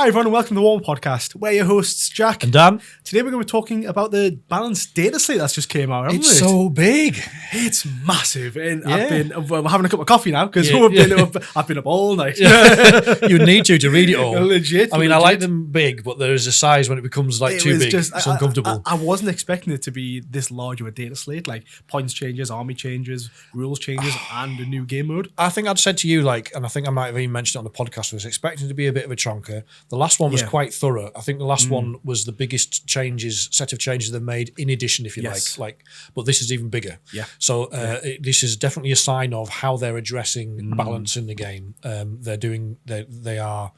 Hi everyone and welcome to the Warhammer podcast. We're your hosts, Jack and Dan. Today we're going to be talking about the balanced data slate that's just came out. It's so big. It's massive. And we're having a cup of coffee now because I've been up all night. You need to read it all. Legit. I mean, I like them big, but there is a size when it becomes too big. It's uncomfortable. I wasn't expecting it to be this large of a data slate, like points changes, army changes, rules changes, and a new game mode. I think I'd said to you, and I think I might have even mentioned it on the podcast, I was expecting it to be a bit of a chonker. The last one was quite thorough. I think the last one was the biggest set of changes they've made in addition, if you like. But this is even bigger. Yeah. So this is definitely a sign of how they're addressing balance in the game. They are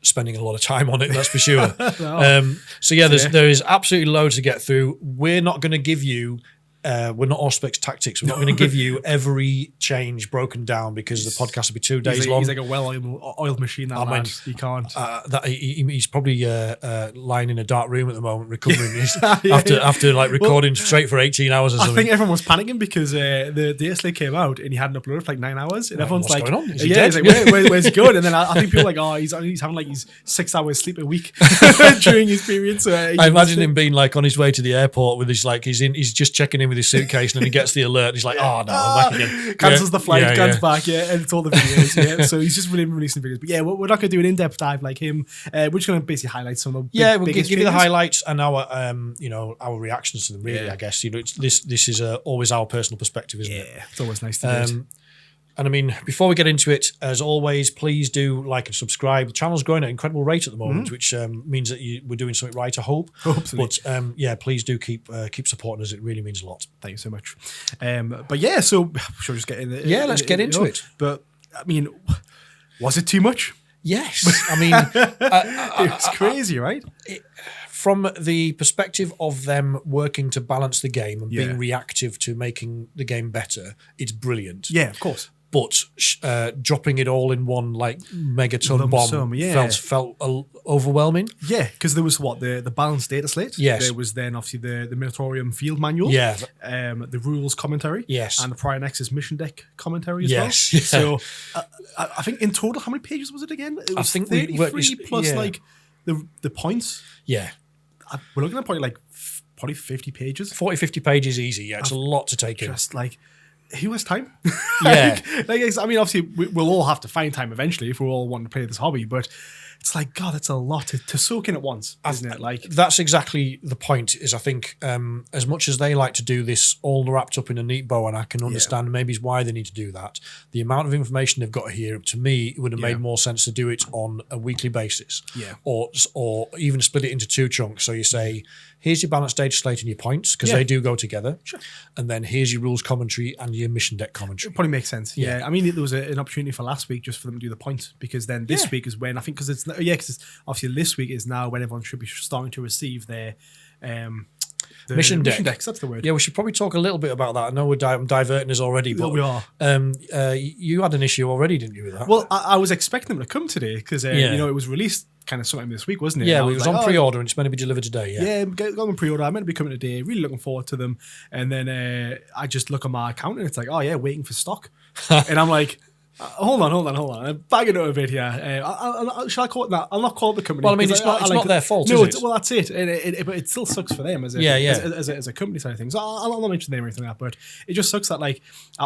spending a lot of time on it, that's for sure. There is absolutely loads to get through. We're not going to give you we're not Auspex Tactics. We're not going to give you every change broken down because the podcast will be 2 days long. He's like a well-oiled machine, that man. He can't. He's probably lying in a dark room at the moment, recovering after recording straight for 18 hours or something. I think everyone was panicking because the DSLA came out and he hadn't uploaded for like 9 hours. And everyone's like, what's going on? Is he dead? He's like, where's he going? And then I think people are like, he's having like his 6 hours sleep a week during his period. So I imagine him being like on his way to the airport with his he's just checking in with his suitcase and then he gets the alert and he's like, oh no, I'm back again. Cancels the flight, comes back, and it's all the videos. So he's just releasing videos. But we're not going to do an in-depth dive like him. We're just going to basically highlight some of the we'll give you the highlights and our our reactions to them. Really, I guess this is always our personal perspective, isn't it? Yeah, it's always nice to do it. And I mean, before we get into it, as always, please do like and subscribe. The channel's growing at an incredible rate at the moment, which means that we're doing something right, I hope. Hopefully. But please do keep supporting us. It really means a lot. Thank you so much. So should we just get in it? Yeah, let's get into it. But I mean, was it too much? Yes. I mean, it was crazy, right? From the perspective of them working to balance the game and being reactive to making the game better, it's brilliant. Yeah, of course. But dropping it all in one megaton bomb felt overwhelming. Yeah, because there was the balanced data slate. Yes. There was then obviously the Minotaurium field manual. Yeah. The rules commentary. Yes. And the Prior Nexus mission deck commentary as well. Yeah. So I think in total, how many pages was it again? It was 33 plus the points. Yeah. We're looking at probably 50 pages. 40, 50 pages easy. Yeah, it's a lot to take in. Just who has time? Yeah. I mean, obviously, we'll all have to find time eventually if we all want to play this hobby, but it's like, God, that's a lot to soak in at once, isn't it? That's exactly the point, is I think as much as they like to do this all wrapped up in a neat bow, and I can understand maybe why they need to do that, the amount of information they've got here, to me, it would have made more sense to do it on a weekly basis. Yeah. Or even split it into 2 chunks. So you say, here's your balanced data slate and your points, because they do go together. Sure. And then here's your rules commentary and your mission deck commentary. It probably makes sense. Yeah. I mean, there was an opportunity for last week just for them to do the points, because then this week is when, I think, because obviously this week is now when everyone should be starting to receive their mission decks. That's the word. Yeah, we should probably talk a little bit about that. I know I'm diverting us already, but we are. You had an issue already, didn't you, with that? Well, I was expecting them to come today because it was released kind of sometime this week, wasn't it? Yeah, it was on pre-order and it's meant to be delivered today. Yeah, got them pre-order. I meant to be coming today. Really looking forward to them. And then I just look at my account and it's like, waiting for stock. And I'm like, hold on. I'm bagging it a bit here. Shall I call it that? I'll not call it the company. Well, I mean, it's not their fault, is it? Well, that's it. But it still sucks for them as a company side of things. I'll not mention the name or anything like that, but it just sucks that I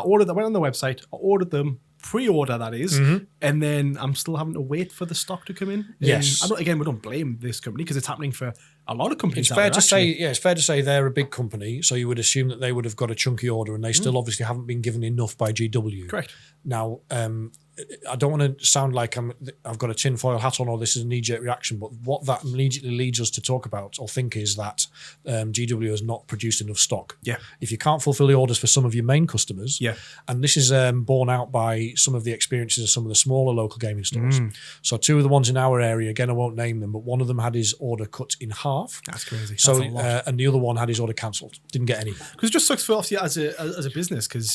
went on the website, I ordered them, pre-order that is, and then I'm still having to wait for the stock to come in. Yes. We don't blame this company because it's happening for a lot of companies. It's fair to say they're a big company, so you would assume that they would have got a chunky order, and they still obviously haven't been given enough by GW. Correct. Now, I don't want to sound like I've got a tinfoil hat on or this is a knee-jerk reaction, but what that immediately leads us to talk about or think is that GW has not produced enough stock. Yeah. If you can't fulfill the orders for some of your main customers, and this is borne out by some of the experiences of some of the smaller local gaming stores. So 2 of the ones in our area, again, I won't name them, but one of them had his order cut in half. That's crazy. So, and the other one had his order cancelled. Didn't get any. Because it just sucks for obviously as a business, because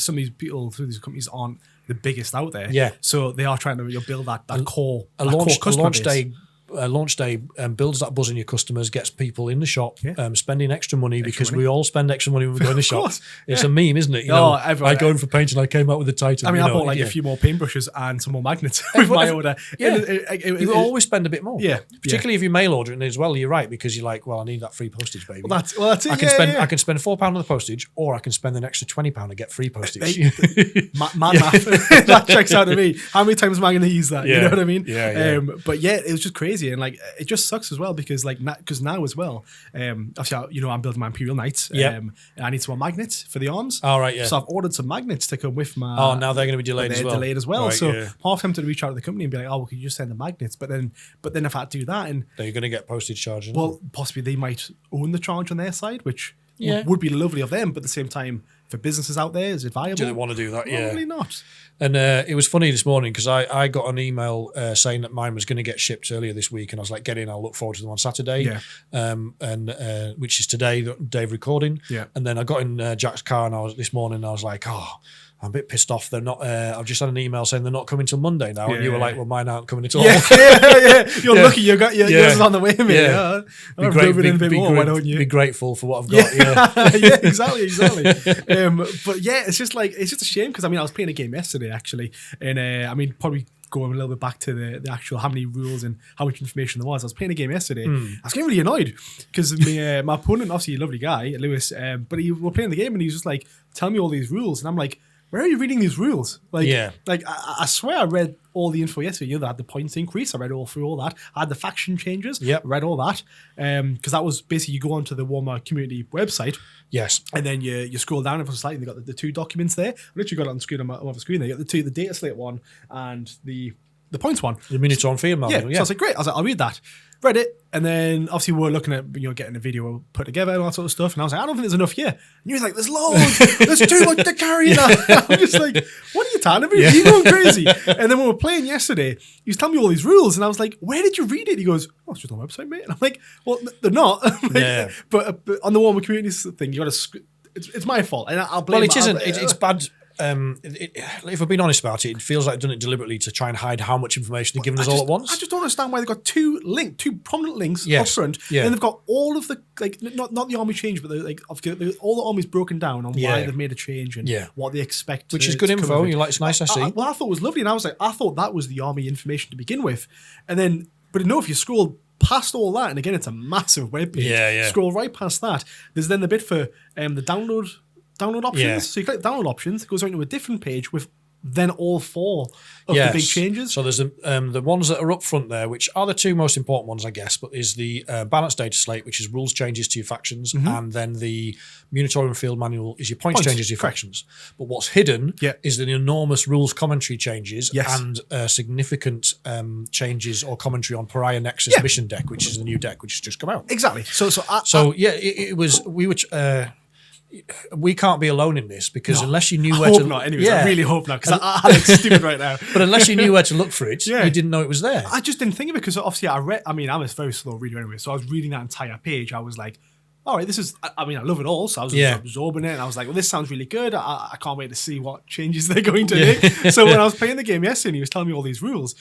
some of these people through these companies aren't the biggest out there. Yeah. So they are trying to build that core. A launch day launch day builds that buzz in your customers, gets people in the shop, spending extra money because we all spend extra money when we go in the shop. It's a meme, isn't it? I go in for paint and I came out with a Titan. I mean, I bought like a few more paintbrushes and some more magnets with my order. You always spend a bit more. Yeah, particularly if you mail order it as well. You're right, because you're like, well, I need that free postage, baby. Well, that's it. I can spend £4 on the postage, or I can spend an extra £20 and get free postage. Math. That checks out to me. How many times am I going to use that? You know what I mean? But yeah, it was just crazy, and like it just sucks as well because now as well, obviously I'm building my Imperial Knights. And I need some more magnets for the arms. All right, yeah. So I've ordered some magnets to come with my. Oh, now they're going to be delayed as well. Delayed as well. Right, so half tempted to reach out to the company and be like, oh, well, could you just send the magnets? But then if I had to do that, and then you're going to get postage charges. Well, possibly they might own the charge on their side, which would be lovely of them. But at the same time, for businesses out there, is it viable? Do they want to do that? Probably not. And it was funny this morning because I got an email saying that mine was going to get shipped earlier this week, and I was like, get in, I'll look forward to them on Saturday, and which is today, the day of recording. Yeah. And then I got in Jack's car this morning, I was like, I'm a bit pissed off. They're not. I've just had an email saying they're not coming till Monday now, and you were like, "Well, mine aren't coming at all." Yeah. You're lucky. You got yours on the way, mate. Yeah. Be grateful for what I've got. Yeah, exactly. But yeah, it's just a shame because I was playing a game yesterday actually, and probably going a little bit back to the actual how many rules and how much information there was. I was playing a game yesterday. I was getting really annoyed because my opponent, obviously a lovely we were playing the game and he was just like, "Tell me all these rules," and I'm like, where are you reading these rules? I swear I read all the info yesterday. They had the points increase. I read all through all that. I had the faction changes. I read all that. Because that was basically you go onto the Warhammer community website. Yes. And then you scroll down ever so slightly. They got the two documents there. I literally got it on the screen on the screen there. You got the data slate one and the points one. The minutes on field manual. So I was like, great. I was like, I'll read that. Read it, and then obviously we're looking at getting a video put together and all that sort of stuff. And I was like, I don't think there's enough here. And you was like, there's loads. There's too much to carry now. I'm just like, what are you talking about? You're going crazy. And then when we were playing yesterday, he was telling me all these rules, and I was like, where did you read it? He goes, oh, it's just on the website, mate. And I'm like, well, they're not. But on the Warhammer community thing, you got to. It's my fault, and I'll blame. Well, it isn't. It's bad. If we're being honest about it, it feels like they've done it deliberately to try and hide how much information they're giving us all at once. I just don't understand why they've got two prominent links up front, and they've got all of the not the army change, but all the armies broken down on why they've made a change and what they expect. Which is good info. It's nice. I see. I thought it was lovely, and I was like, I thought that was the army information to begin with, and then if you scroll past all that, and again, it's a massive webpage. Scroll right past that. There's then the bit for the download options. So you click download options, it goes right to a different page with then all four of the big changes. So there's the ones that are up front there, which are the two most important ones, I guess, but is the balanced data slate, which is rules changes to your factions, and then the Munitorium Field Manual is your points changes to your factions. But what's hidden is the enormous rules commentary changes and significant changes or commentary on Pariah Nexus Mission deck, which is the new deck which has just come out. Exactly. We can't be alone in this because unless you knew where to look. Anyways, I really hope not because I look stupid right now. But unless you knew where to look for it, you didn't know it was there. I just didn't think of it because obviously I'm a very slow reader anyway. So I was reading that entire page. I was like, all right, this is, I love it all. So I was absorbing it and I was like, well, this sounds really good. I can't wait to see what changes they're going to make. So when I was playing the game yesterday and he was telling me all these rules,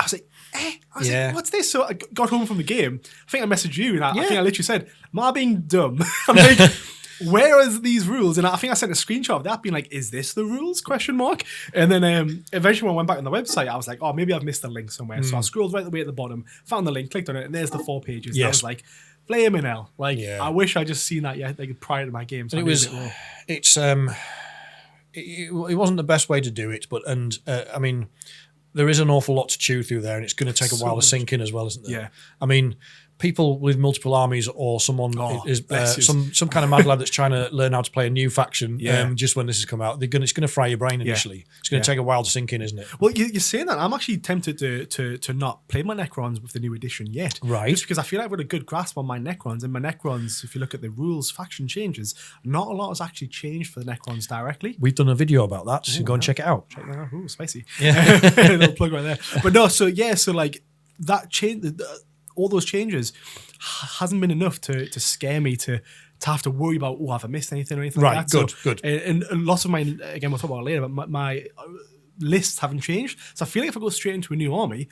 I was like, like, what's this? So I got home from the game. I think I messaged you and I think I literally said, am I being dumb? I'm like, where is these rules? And I think I sent a screenshot of that being like, is this the rules? ? And then eventually when I went back on the website, I was like, oh, maybe I've missed a link somewhere. So I scrolled right the way at the bottom, found the link, clicked on it, and there's the 4 pages. And I was like, flaming hell. I wish I'd just seen that prior to my game. So it wasn't the best way to do it, but there is an awful lot to chew through there, and it's going to take a while to sink in as well, isn't there? Yeah. People with multiple armies or someone some kind of mad lad that's trying to learn how to play a new faction just when this has come out, it's going to fry your brain initially. It's going to take a while to sink in, isn't it? Well, you're saying that. I'm actually tempted to not play my Necrons with the new edition yet. Right. Just because I feel like I've got a good grasp on my Necrons. And my Necrons, if you look at the rules, faction changes, not a lot has actually changed for the Necrons directly. We've done a video about that, so go and check it out. Check that out. Ooh, spicy. Yeah. Little plug right there. But no, so like that change... all those changes hasn't been enough to scare me to have to worry about, have I missed anything or anything like that. Good. And lots of my, again, we'll talk about it later, but my lists haven't changed. So I feel like if I go straight into a new army,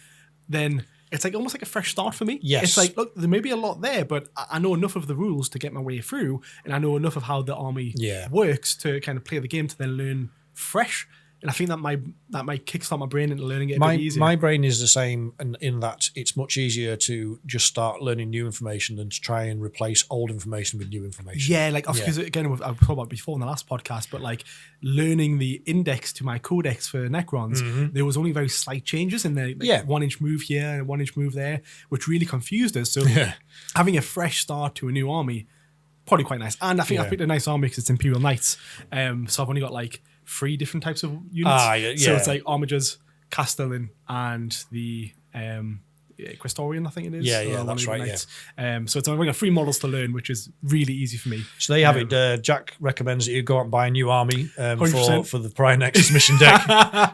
then it's like almost like a fresh start for me. Yes. It's like, look, there may be a lot there, but I know enough of the rules to get my way through, and I know enough of how the army works to kind of play the game to then learn fresh. And I think that might kickstart my brain into learning it a bit easier. My brain is the same in that it's much easier to just start learning new information than to try and replace old information with new information. Yeah, like, because again, I've talked about before in the last podcast, but like learning the index to my codex for Necrons, there was only very slight changes in the 1 inch move here and a 1 inch move there, which really confused us. So having a fresh start to a new army, probably quite nice. And I think I picked a nice army because it's Imperial Knights. So I've only got like 3 different types of units. So it's like Armigers, Castellan, and the Questorian, I think it is. Yeah, that's right. So it's only got 3 models to learn, which is really easy for me. So there you have it. Jack recommends that you go out and buy a new army for the Prior Nexus mission deck.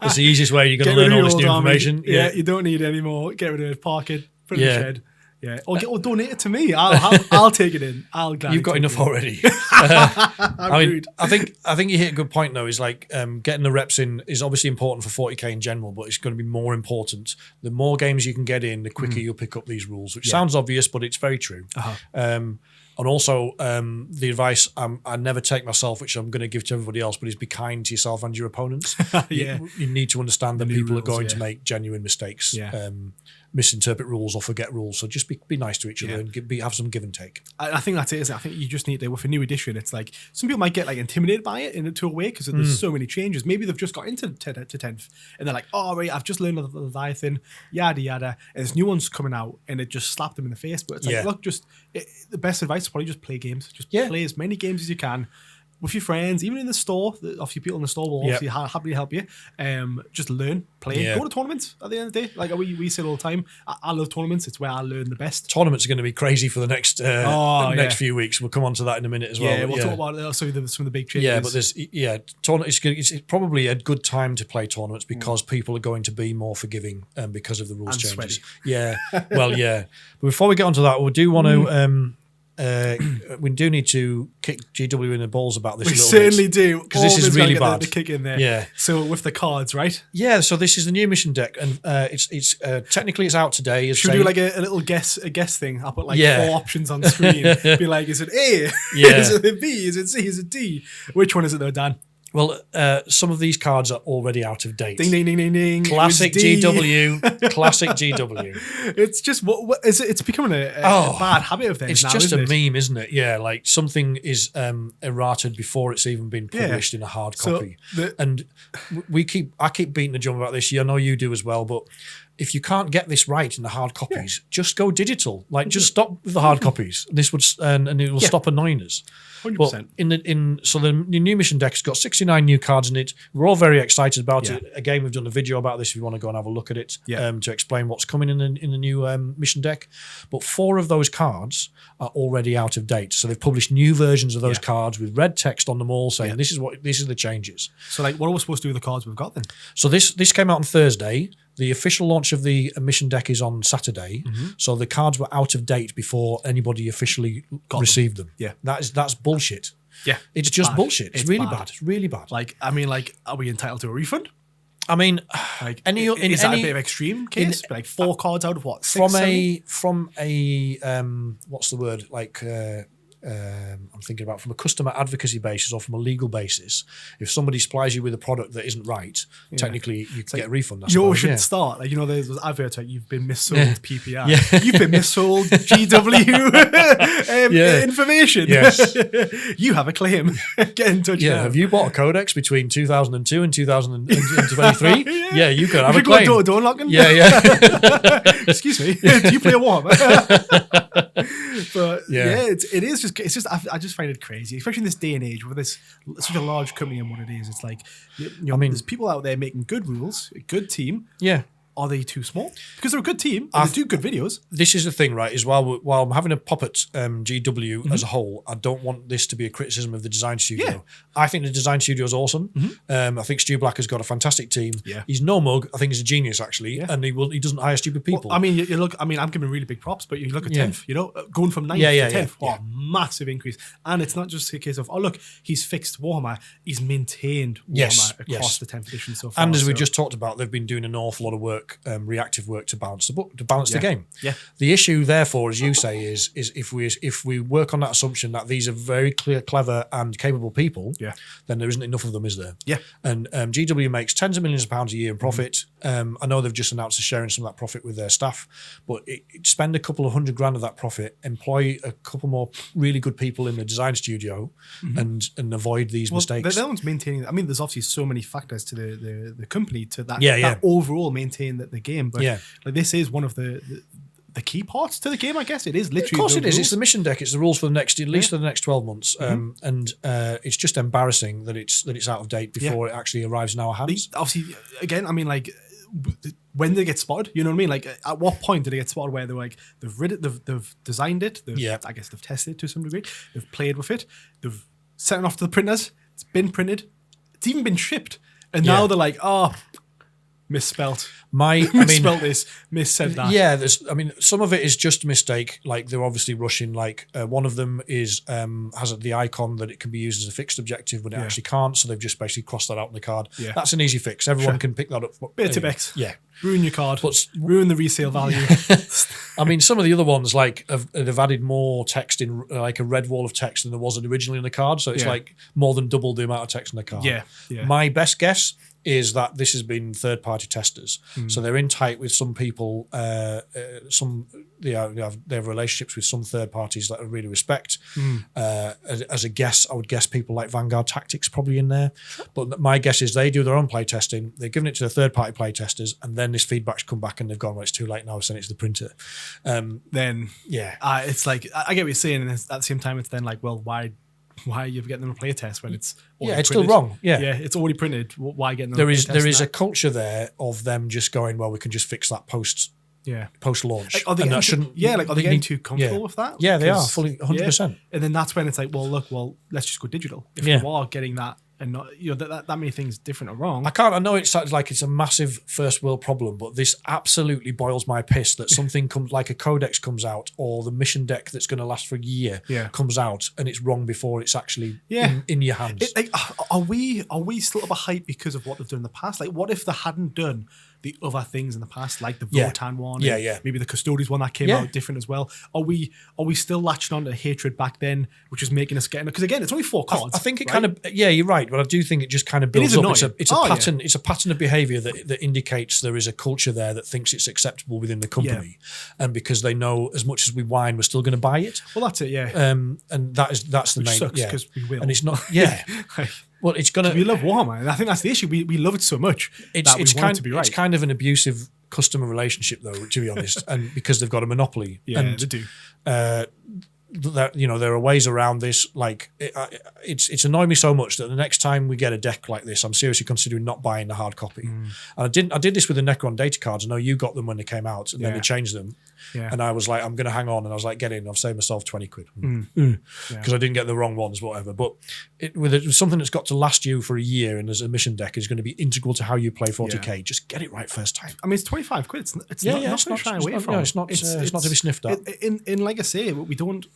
It's the easiest way you're going to learn all this new information. Yeah, you don't need it anymore. Get rid of it, park it, put it in the shed. Yeah, or donate it to me. I'll take it in. You've got enough already. I think you hit a good point though. Is like getting the reps in is obviously important for 40k in general, but it's going to be more important. The more games you can get in, the quicker you'll pick up these rules. Which sounds obvious, but it's very true. And also, the advice I never take myself, which I'm going to give to everybody else, but is be kind to yourself and your opponents. You need to understand that people are going to make genuine mistakes. Misinterpret rules or forget rules, so just be nice to each other and have some give and take. I think that's it, isn't it? I think you just need to, with a new edition, it's like some people might get like intimidated by it into a way because there's so many changes. Maybe they've just got into 10th and they're like, oh right, I've just learned the Leviathan, yada yada, and there's new ones coming out and it just slapped them in the face. But it's like, look, the best advice is probably just play games. Just play as many games as you can with your friends, even in the store. Obviously, people in the store will obviously happily help you. Just learn, play, go to tournaments at the end of the day. Like we say all the time, I love tournaments. It's where I learn the best. Tournaments are going to be crazy for the next few weeks. We'll come on to that in a minute as well. Yeah, we'll talk about some of the big changes. Yeah, but it's probably a good time to play tournaments because people are going to be more forgiving because of the rules changes. Sweaty. Yeah, well, yeah. But before we get onto that, we do want to. We do need to kick GW in the balls about this. We certainly do, because this is really bad. The kick in there. Yeah. So with the cards, right? Yeah. So this is the new mission deck, and it's technically it's out today. Should we do like a little guess thing? I'll put like 4 options on the screen. Be like, is it A? Is it B? Is it C? Is it D? Which one is it though, Dan? Well, some of these cards are already out of date. Ding, ding, ding, ding, ding. Classic GW. Classic GW. It's just, what is it? It's becoming a bad habit of things. It's just a meme, isn't it? Yeah, like something is errated before it's even been published in a hard copy. And I keep beating the drum about this. I know you do as well, but if you can't get this right in the hard copies, just go digital. Like, just stop with the hard copies. This would and it will stop annoying us. 100%. So the new mission deck's got 69 new cards in it. We're all very excited about it. Again, we've done a video about this if you want to go and have a look at it to explain what's coming in the new mission deck. But 4 of those cards are already out of date. So they've published new versions of those cards with red text on them all saying this is the changes. So like, what are we supposed to do with the cards we've got then? So this came out on Thursday. The official launch of the mission deck is on Saturday, so the cards were out of date before anybody officially received them. Yeah, that's bullshit. Yeah, it's just bullshit. It's really bad. It's really bad. Like, I mean, like, are we entitled to a refund? I mean, like, is that a bit of extreme case? Like 4 cards out of what? 6, from a what's the word? Like. I'm thinking about from a customer advocacy basis or from a legal basis. If somebody supplies you with a product that isn't right, technically you can get a refund. You should start. Like, there's those adverts like, you've been missold PPR. You've been missold GW information. Yes. You have a claim. Get in touch now. Have you bought a codex between 2002 and 2023? You could have a claim. Go door knocking? Yeah. Excuse me. Do you play Warhammer? But it is just. It's just. I just find it crazy, especially in this day and age with this such a large company and what it is. It's like, there's people out there making good rules, a good team. Yeah. Are they too small? Because they're a good team. And they do good videos. This is the thing, right? Is while I'm having a pop at GW as a whole, I don't want this to be a criticism of the design studio. Yeah. I think the design studio is awesome. I think Stu Black has got a fantastic team. Yeah. He's no mug. I think he's a genius actually, and he doesn't hire stupid people. Well, I mean, you look. I mean, I'm giving really big props, but you look at 10th. Going from 9th to 10th. Massive increase. And it's not just a case of look, he's fixed Warhammer. He's maintained Warhammer across the 10th edition so far. And as we just talked about, they've been doing an awful lot of work work, reactive work to balance the game. Yeah. The issue, therefore, as you say, is if we work on that assumption that these are very clever and capable people, then there isn't enough of them, is there? Yeah. And GW makes tens of millions of pounds a year in profit. I know they've just announced sharing some of that profit with their staff, but spend a couple of $100,000 of that profit, employ a couple more really good people in the design studio, and avoid these mistakes. They're the ones maintaining. I mean, there's obviously so many factors to the company to that overall maintain the game, but like this is one of the key parts to the game, I guess. It is literally. Of course it is. It's the mission deck. It's the rules for the next, at least for the next 12 months. And it's just embarrassing that it's out of date before it actually arrives in our hands. Obviously, again, I mean, like, when they get spotted, you know what I mean? Like, at what point do they get spotted where they're like, they've designed it, I guess they've tested it to some degree, they've played with it, they've sent it off to the printers, it's been printed, it's even been shipped, and now they're like, oh, misspelt. Misspelt this, missaid that. Yeah, some of it is just a mistake. Like, they're obviously rushing. Like, one of them is has the icon that it can be used as a fixed objective, but it actually can't. So they've just basically crossed that out on the card. Yeah. That's an easy fix. Everyone can pick that up. Bit of X. Yeah. Ruin your card. Ruin the resale value. I mean, some of the other ones they've added more text in, like a red wall of text than there was originally in the card. So it's like more than double the amount of text in the card. Yeah. My best guess is that this has been third-party testers. So they're in tight with some people, they have relationships with some third parties that I really respect. As a guess, I would guess people like Vanguard Tactics probably in there. But my guess is they do their own play testing, they've given it to the third-party play testers, and then this feedback's come back and they've gone, well, it's too late now, I've sent it to the printer. It's like, I get what you're saying, and at the same time, it's then like, well, why are you getting them a play test when it's it's printed? Still wrong. It's already printed. Why getting them there is a culture there of them just going, well, we can just fix that post launch. Like, are they getting too comfortable with that? Yeah, they are fully 100%. And then that's when it's like, well, let's just go digital. If you are getting that and not that many things different or wrong. I know it sounds like it's a massive first world problem, but this absolutely boils my piss that something comes, like a codex comes out, or the mission deck that's going to last for a year comes out, and it's wrong before it's actually in your hands. Are we still up a hype because of what they've done in the past? Like, what if they hadn't done the other things in the past, like the Votan one, maybe the Custodies one that came out different as well? Are we still latching on to hatred back then, which is making us get, because again, it's only 4 cards. I think it kind of you're right, but I do think it just kind of builds up. It's a pattern. It's a pattern of behaviour that indicates there is a culture there that thinks it's acceptable within the company, and because they know as much as we whine, we're still going to buy it. Well, that's it, and that's the main. Sucks because we will, and it's not. Well, it's gonna. We love Warhammer, and I think that's the issue. We love it so much that we want it to be right. It's kind of an abusive customer relationship, though, to be honest, and because they've got a monopoly. Yeah, they do. There are ways around this. Like, it's annoyed me so much that the next time we get a deck like this, I'm seriously considering not buying the hard copy. And I did this with the Necron data cards. I know you got them when they came out, and then they changed them. And I was like, I'm going to hang on, and I was like, get in. I've saved myself 20 quid because I didn't get the wrong ones, whatever. But with something that's got to last you for a year, and as a mission deck is going to be integral to how you play 40k. Just get it right first time. I mean, it's 25 quid. It's not to shy away from. It's not to be sniffed at. In like I say, we don't.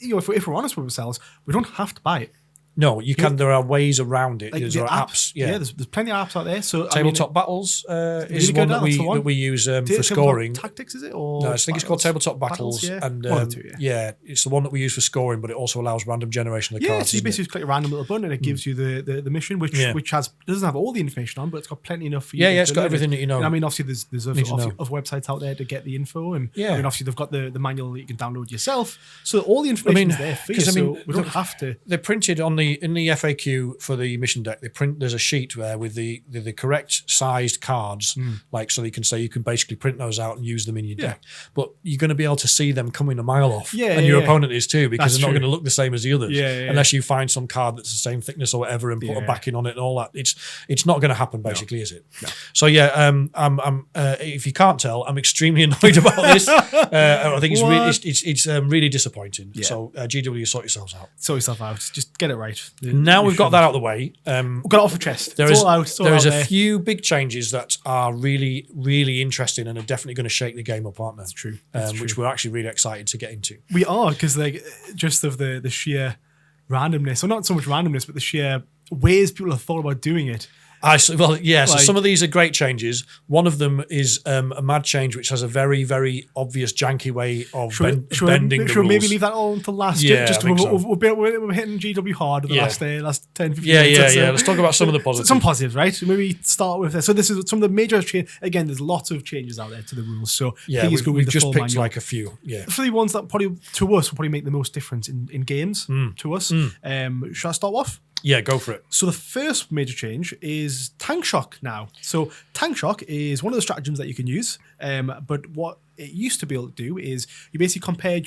If we're honest with ourselves, we don't have to buy it. No, you can. There are ways around it. There are apps. There's plenty of apps out there. So Tabletop Battles is one that we use for scoring. Tactics, is it? Or no, I think it's called Tabletop Battles, and it's the one that we use for scoring, but it also allows random generation of cards. So you basically click a random little button and it gives you the mission, which doesn't have all the information on, but it's got plenty enough for you. Yeah, it's got everything that you know. And I mean, obviously, there's other websites out there to get the info, and I mean, obviously, they've got the manual that you can download yourself, so all the information is there for you. So we don't have to. They're printed in the FAQ for the mission deck. There's a sheet there with the correct sized cards, like, so you can basically print those out and use them in your deck. But you're going to be able to see them coming a mile off, and your opponent is too, because they're not going to look the same as the others, unless you find some card that's the same thickness or whatever and put a backing on it and all that. It's not going to happen, basically, is it? No. So I'm if you can't tell, I'm extremely annoyed about this. I think it's really disappointing. So GW, sort yourselves out. Sort yourself out. Just get it right. Now we've got that out of the way. We've got it off the chest. There is a few big changes that are really, really interesting and are definitely going to shake the game up, aren't they? That's true. Which we're actually really excited to get into. We are, because just of the sheer randomness, or not so much randomness, but the sheer ways people have thought about doing it. So some of these are great changes. One of them is a mad change, which has a very, very obvious janky way of bending the rules. Should we maybe leave that all until last? Yeah, just I think so. We're hitting GW hard the last 10, 15 yeah, minutes. Yeah. Let's talk about some of the positives. Some positives, right? Maybe start with this. So this is some of the major changes. Again, there's lots of changes out there to the rules. So please go with the full manual. We've just picked like a few. Yeah. For the ones that probably to us will probably make the most difference in games to us. Shall I start off? Yeah, go for it. So the first major change is tank shock now. So tank shock is one of the stratagems that you can use. But what it used to be able to do is you basically compared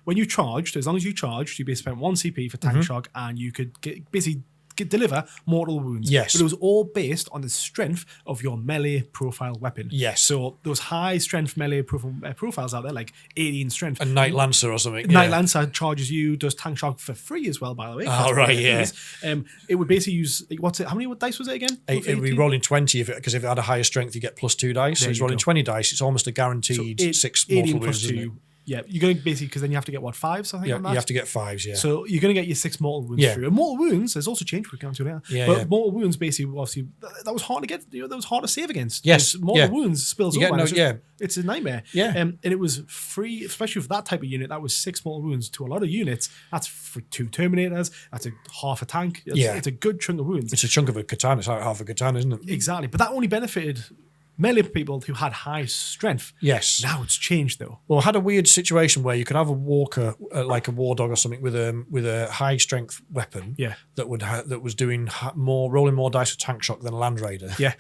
when you charged, as long as you charged, you basically spent 1 CP for tank shock, and you could deliver mortal wounds. Yes. But it was all based on the strength of your melee profile weapon. Yes. So those high strength melee profiles out there, like 18 strength. A Knight Lancer or something. Knight Lancer charges you, does tank shock for free as well, by the way. Oh, right, yeah. It would basically use, how many dice was it again? It would be rolling 20, because if it had a higher strength, you get +2 dice. So it's rolling 20 dice. It's almost a guaranteed 6 mortal wounds, isn't it? Yeah, you're going to basically, because then you have to get 5s, I think. Yeah, on that? You have to get 5s, yeah. So you're going to get your 6 mortal wounds through. And mortal wounds, there's also changed, we can come to later. But mortal wounds, basically, obviously, that was hard to get, that was hard to save against. Yes. Mortal wounds spills over. It's a nightmare. Yeah. And it was free, especially for that type of unit, that was 6 mortal wounds. To a lot of units, that's for 2 Terminators, that's half a tank. It's a good chunk of wounds. It's a chunk of a katana, it's like half a katana, isn't it? Exactly. But that only benefited melee people who had high strength. Yes. Now it's changed though. Well, I had a weird situation where you could have a walker, like a war dog or something, with a high strength weapon. Yeah. That was doing rolling more dice with tank shock than a land raider. Yeah.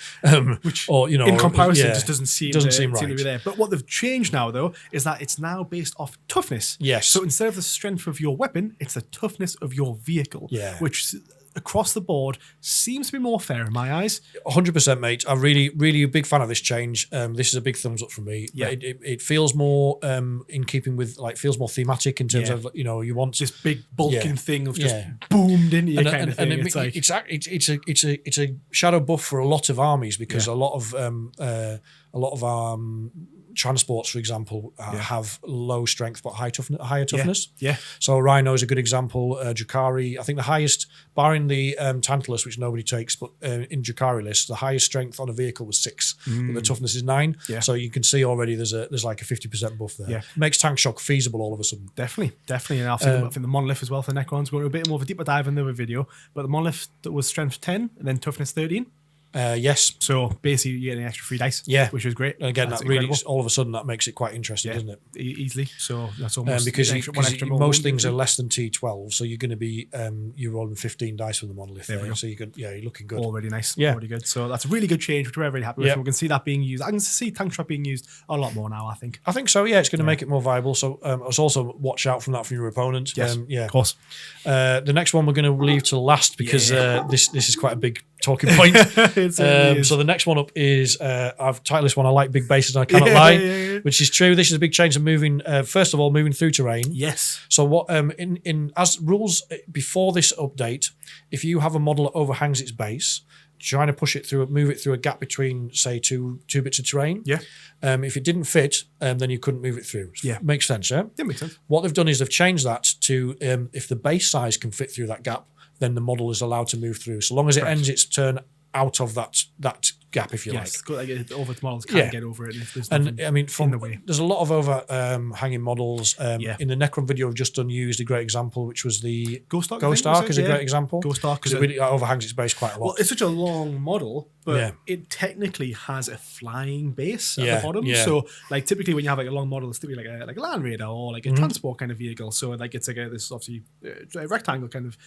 Which, in comparison, just doesn't seem right. to be there. But what they've changed now though is that it's now based off toughness. Yes. So instead of the strength of your weapon, it's the toughness of your vehicle. Yeah. Which across the board seems to be more fair in my eyes. 100%, mate. I'm really, really a big fan of this change. This is a big thumbs up from me. Yeah. It feels more in keeping with, feels more thematic in terms of, you want this big bulking thing of just boomed into you kind of thing. It's a shadow buff for a lot of armies, because a lot of our transports, for example, have low strength but higher toughness. Yeah. So Rhino is a good example. Drakari, I think the highest, barring the Tantalus, which nobody takes, but in Drakari lists, the highest strength on a vehicle was 6, but the toughness is 9. Yeah. So you can see already there's like a 50% buff there. Yeah. Makes tank shock feasible all of a sudden. Definitely. And I think the monolith as well for Necrons. We're going to a bit more of a deeper dive in the other video, but the monolith that was strength 10 and then toughness 13. Yes. So basically, you get an extra 3 dice. Yeah, which is great. And again, that really all of a sudden that makes it quite interesting, doesn't it? Easily. So that's almost because most things are less than T12, so you're going to be you're rolling 15 dice with the monolith. There so you're looking good. Already nice. Yeah, already good. So that's a really good change, which we're very happy with. So we can see that being used. I can see tank shock being used a lot more now. I think so. Yeah, it's going to make it more viable. So let's also watch out from your opponent. Yes, yeah, of course. The next one we're going to leave to last because this is quite a big talking point. So the next one up is I've titled this one "I like big bases and I cannot lie," which is true. This is a big change of moving. First of all, moving through terrain. Yes. So what in as rules before this update, if you have a model that overhangs its base, trying to move it through a gap between say two bits of terrain. Yeah. If it didn't fit, then you couldn't move it through. Yeah. Makes sense. Yeah. It makes sense. What they've done is they've changed that to if the base size can fit through that gap, then the model is allowed to move through, so long as it ends its turn out of that gap, if you like. Over models can't get over it. And I mean, there's a lot of overhanging models. In the Necron video I've just done, used a great example, which was the Ghost Ark is a great example. Ghost Ark because it really overhangs its base quite a lot. Well, it's such a long model, but it technically has a flying base at the bottom. Yeah. So, like typically when you have like a long model, it's typically like a land raider or like a transport kind of vehicle. So like it's like this obviously a rectangle kind of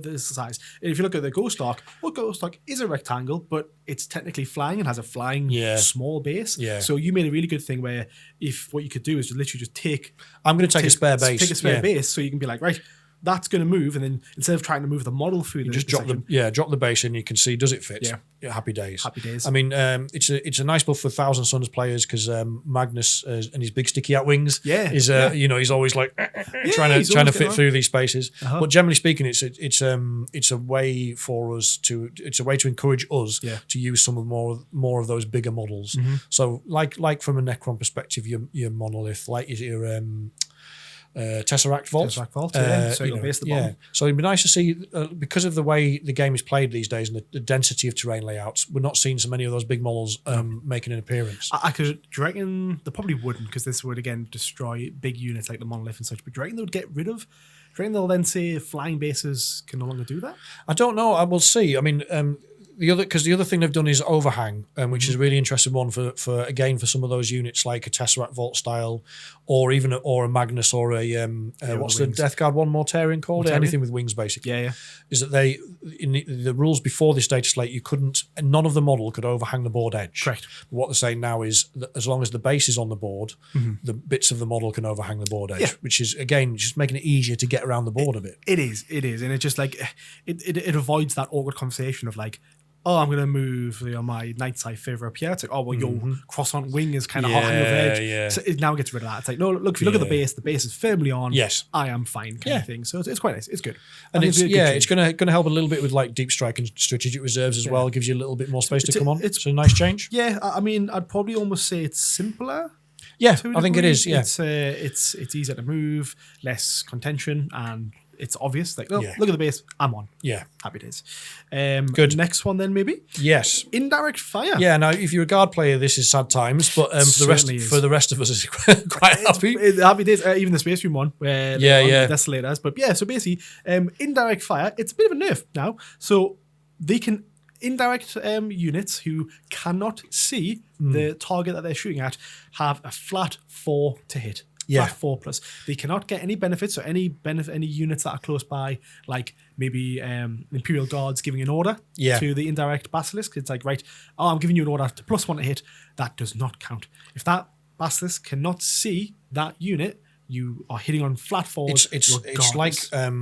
this size. And if you look at the Ghost Ark, Ghost Ark is a rectangle, but it's technically flying and has a flying small base. Yeah. So you made a really good thing where if what you could do is literally just I'm going to take a spare base. Take a spare base, so you can be like, right, that's going to move, and then instead of trying to move the model through, just drop the base in. You can see, does it fit? Yeah, happy days. Happy days. I mean, it's a nice buff for Thousand Suns players because Magnus and his big sticky out wings. Is he's always like trying to fit through these spaces. But generally speaking, it's a way for us to encourage us to use some of more of those bigger models. So like from a Necron perspective, your monolith, like your Tesseract Vault. Tesseract Vault, yeah. So you'll base the bomb. Yeah. So it'd be nice to see, because of the way the game is played these days and the density of terrain layouts, we're not seeing so many of those big models making an appearance. Do you reckon they probably wouldn't, because this would again destroy big units like the monolith and such, but do you reckon they would get rid of? Do you reckon they'll then say flying bases can no longer do that? I don't know. I will see. I mean, the other thing they've done is overhang, which is a really interesting one for some of those units like a Tesseract Vault style, or a Magnus or a what's the Death Guard one, Mortarian called? Anything with wings, basically. Yeah. Is that they in the rules before this data slate, you couldn't, none of the model could overhang the board edge. Correct. But what they're saying now is that as long as the base is on the board, the bits of the model can overhang the board edge, which is again just making it easier to get around the board a bit. It is, and it just like it avoids that awkward conversation of like, oh, I'm going to move my night side favour up here. It's like, oh, well, your cross-on wing is kind of hot on the edge. Yeah. So it now gets rid of that. It's like, no, look, if you look at the base is firmly on. Yes. I am fine kind of thing. So it's quite nice. It's good. And it's going to help a little bit with like deep strike and strategic reserves as well. It gives you a little bit more space to come on. It's a nice change. Yeah, I mean, I'd probably almost say it's simpler. Yeah, I think it is. Yeah, it's easier to move, less contention, and it's obvious. Like, look at the base, I'm on. Yeah, happy days. Good. Next one then, maybe. Yes. Indirect fire. Yeah. Now, if you're a guard player, this is sad times, but for the rest of us, it's quite happy. Happy days. Even the Space Marine one, where the Desolators. But yeah, so basically, indirect fire. It's a bit of a nerf now. So they can indirect units who cannot see the target that they're shooting at have a flat 4 to hit. Flat 4+. They cannot get any benefits or any units that are close by, like maybe Imperial Guards giving an order to the indirect Basilisk. It's like, right, I'm giving you an order to +1 to hit. That does not count. If that Basilisk cannot see that unit, you are hitting on flat 4s. It's like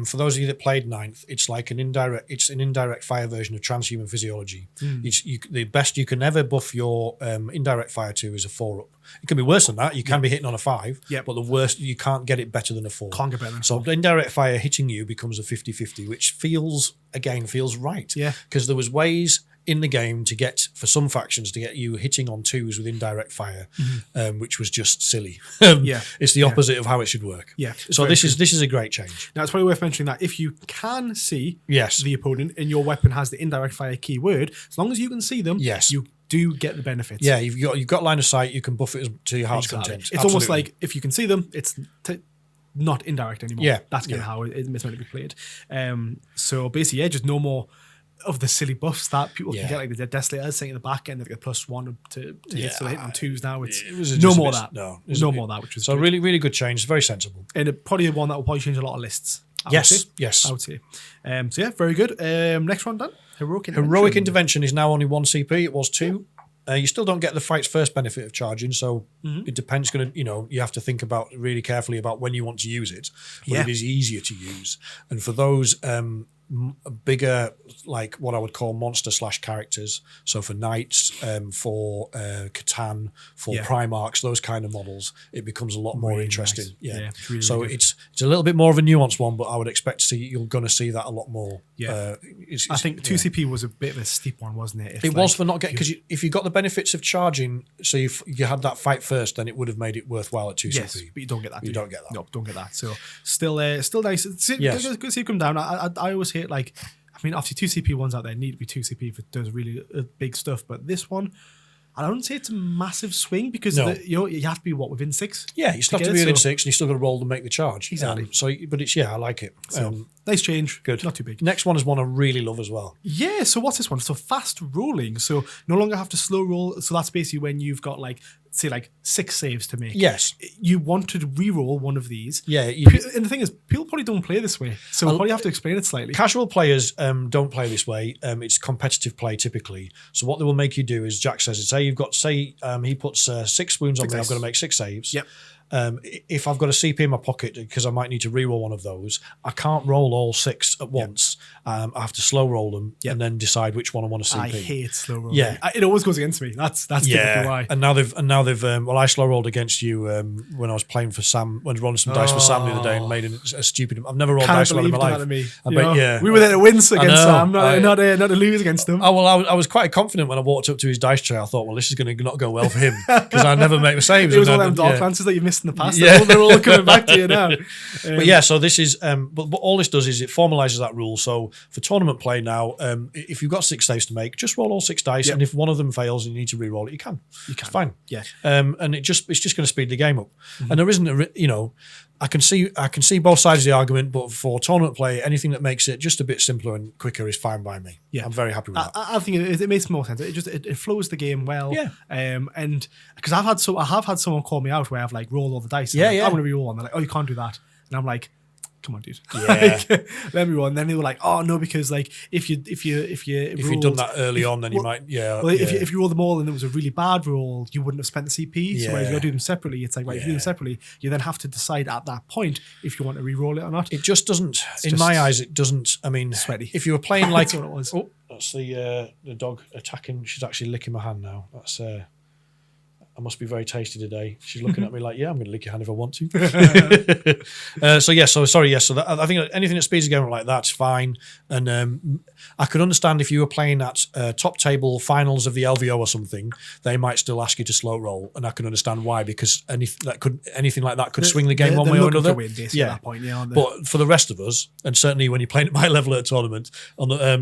for those of you that played 9th, it's like an indirect fire version of transhuman physiology. The best you can ever buff your indirect fire to is a 4-up. It can be worse than that. You can be hitting on a 5, but the worst, you can't get it better than a 4. Can't get better than so indirect fire hitting you becomes a 50-50, which feels right. Yeah, because there was ways in the game to get, for some factions, to get you hitting on 2s with indirect fire, which was just silly. It's the opposite of how it should work. Yeah. So this is a great change. Now it's probably worth mentioning that if you can see the opponent and your weapon has the indirect fire keyword, as long as you can see them, you do get the benefits. Yeah, you've got line of sight. You can buff it to your heart's content. It's almost like if you can see them, it's not indirect anymore. Yeah, that's kind of how it's meant to be played. So basically, just no more of the silly buffs that people can get, like the Desolators sitting in the back end, they've got +1 to hit, so they're hitting on 2s now. It was no more of that. No more of that, which was so good. Really good change. It's very sensible. And probably one that will probably change a lot of lists. I would say. So yeah, very good. Next one, Dan. Heroic Intervention is now only 1 CP. It was 2. You still don't get the fight's first benefit of charging, so it depends. You have to think about really carefully about when you want to use it. But it is easier to use, and for those bigger, like what I would call monster / characters. So for knights, for Catan, for Primarchs, those kind of models, it becomes a lot more interesting. Nice. Really, so really it's a little bit more of a nuanced one, but I would expect to see you're going to see that a lot more. I think 2 CP was a bit of a steep one, wasn't it? It was for not getting, because if you got the benefits of charging, so you had that fight first, then it would have made it worthwhile at 2 CP. But you don't get that. You don't get that. No, don't get that. So still nice. Good to see it come down. I always hate, like, I mean, obviously 2 CP ones out there need to be 2 CP if it does really big stuff, but this one, I don't say it's a massive swing, because you have to be within 6. Yeah, you still have to be within 6, and you still got to roll to make the charge. Exactly. But it's I like it. So, nice change. Good. Not too big. Next one is one I really love as well. Yeah. So what's this one? So fast rolling. So no longer have to slow roll. So that's basically when you've got say 6 saves to make. Yes. You want to re-roll one of these. Yeah. And the thing is, people probably don't play this way. So we'll probably have to explain it slightly. Casual players don't play this way. It's competitive play typically. So what they will make you do is, Jack says, he puts 6 wounds on me. I've got to make 6 saves. Yep. If I've got a CP in my pocket, because I might need to re-roll one of those, I can't roll all 6 at once. I have to slow roll them and then decide which one I want to CP. I hate slow rolling. Yeah, it always goes against me. That's typically why. And now they've I slow rolled against you when I was playing for Sam, when rolling some dice for Sam the other day, and made a stupid. I've never rolled dice well in my life. We were there to win against Sam, not to lose against him. I was quite confident when I walked up to his dice tray. I thought, well, this is going to not go well for him, because I never make the saves. It was one of them dark lances that you've missed missed in the past. They're all coming back to you now. But yeah, so this is, but all this does is it formalizes that rule. So for tournament play now, if you've got 6 saves to make, just roll all 6 dice, and if one of them fails and you need to re-roll it, you can. It's fine. Yeah. And it's just going to speed the game up. And there isn't I can see both sides of the argument, but for tournament play, anything that makes it just a bit simpler and quicker is fine by me. Yeah, I'm very happy with that. I think it makes more sense. It flows the game well. Yeah. And because I have had someone call me out where I've like rolled all the dice. Yeah, I'm yeah. going to re-roll, and they're like, "Oh, you can't do that," and I'm like, come on, dude. Yeah. Let me roll. And then they were like, oh no, because like if you'd done that early on, then you might if you roll them all and it was a really bad roll, you wouldn't have spent the CP. So whereas you gotta do them separately, it's like if you do them separately, you then have to decide at that point if you want to re-roll it or not. It just doesn't in my eyes, it doesn't. I mean, sweaty. If you were playing like that's what it was. Oh, that's the dog attacking. She's actually licking my hand now. That's I must be very tasty today. She's looking at me like, yeah, I'm going to lick your hand if I want to. So I think anything that speeds the game up like that's fine. And I could understand if you were playing at top table finals of the LVO or something, they might still ask you to slow roll, and I can understand why, because anything like that could swing the game one way or another. At that point, but for the rest of us, and certainly when you're playing at my level at a tournament,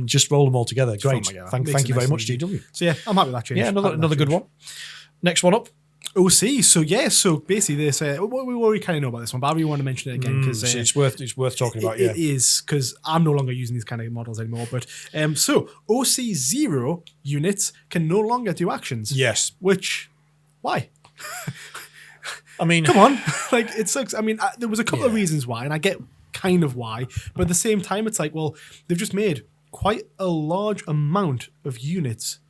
just roll them all together. Great. Thank you very much, GW. So yeah, I'm happy with that change. Yeah, another good one. Next one up. OC. So basically this, we already kind of know about this one, but I really want to mention it again because it's worth talking about. It is, because I'm no longer using these kind of models anymore. But so OC 0 units can no longer do actions. Yes. Which, why? I mean, come on, like it sucks. I mean, there was a couple of reasons why, and I get kind of why, but at the same time, it's like, well, they've just made quite a large amount of units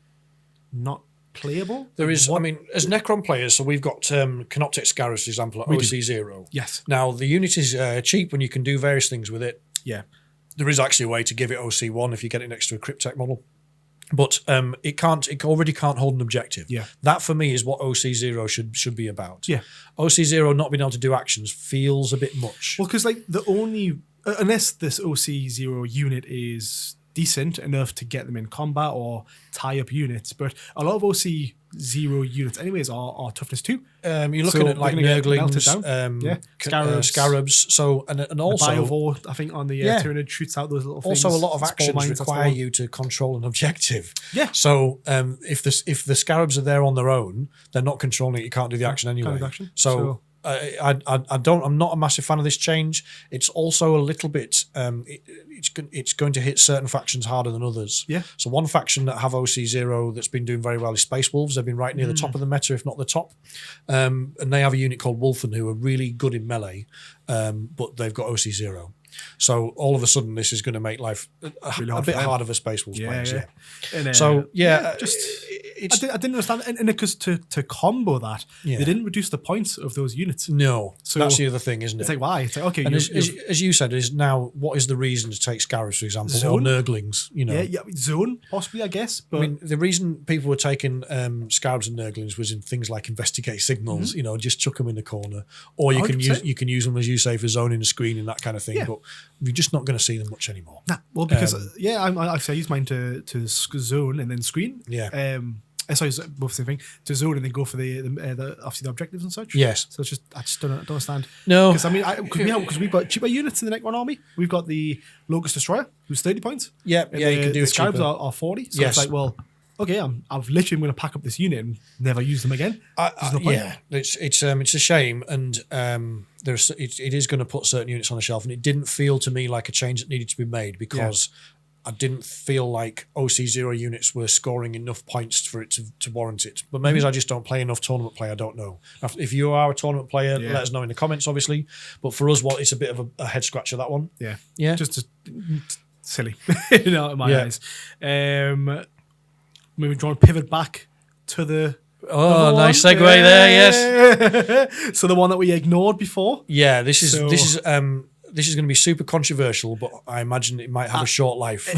not playable. There is, I mean, as Necron players, so we've got Canoptic Scarabs, for example, at OC0. Yes. Now, the unit is cheap when you can do various things with it. Yeah. There is actually a way to give it OC1 if you get it next to a Cryptek model. But it already can't hold an objective. Yeah. That, for me, is what OC0 should be about. Yeah. OC0 not being able to do actions feels a bit much. Well, because like the only, unless this OC0 unit is decent enough to get them in combat or tie up units, but a lot of OC0 units anyways are toughness 2. You're looking at like Nurglings, Scarabs, so and also Biovore, I think on the Tyranid shoots out those little things. Also, a lot of actions require you to control an objective. Yeah. So if the Scarabs are there on their own, they're not controlling it. You can't do the action anyway. So I'm not a massive fan of this change. It's also a little bit it's going to hit certain factions harder than others. Yeah. So one faction that have OC0 that's been doing very well is Space Wolves. They've been right near the top of the meta, if not the top. And they have a unit called Wolfen who are really good in melee, but they've got OC0. So all of a sudden, this is going to make life a bit harder for Space Wolves players. Yeah. And, so I didn't understand, and because to combo that, they didn't reduce the points of those units. No, so that's the other thing, isn't it? It's like, why? It's like, okay, and as you said, is now what is the reason to take Scarabs, for example, or Nurglings? Zone possibly, I guess. But I mean, the reason people were taking Scarabs and Nurglings was in things like investigate signals. Just chuck them in the corner, or you 100%. can use them, as you say, for zoning the screen and that kind of thing. Yeah. But we're just not going to see them much anymore. Nah, well, because I use mine to zone and then screen. Yeah. Sorry, both the same thing. To zone and then go for the obviously the objectives and such. Yes. So it's just I just don't understand. No, because I mean, because we've got cheaper units in the Necron army. We've got the Locust Destroyer, who's 30 points. Yeah, and you can do the Scarabs are 40. So it's like, well, okay, I've literally going to pack up this unit and never use them again. There's no point. Yeah, it's a shame, and it is going to put certain units on the shelf, and it didn't feel to me like a change that needed to be made because I didn't feel like OC0 units were scoring enough points for it to warrant it. But maybe I just don't play enough tournament play. I don't know. If you are a tournament player, let us know in the comments, obviously. But for us, it's a bit of a head scratcher, that one. Yeah. Yeah. Just silly, in my eyes. Maybe trying to pivot back to the... Oh, nice segue there, yes. So the one that we ignored before. Yeah, this is going to be super controversial, but I imagine it might have a short life.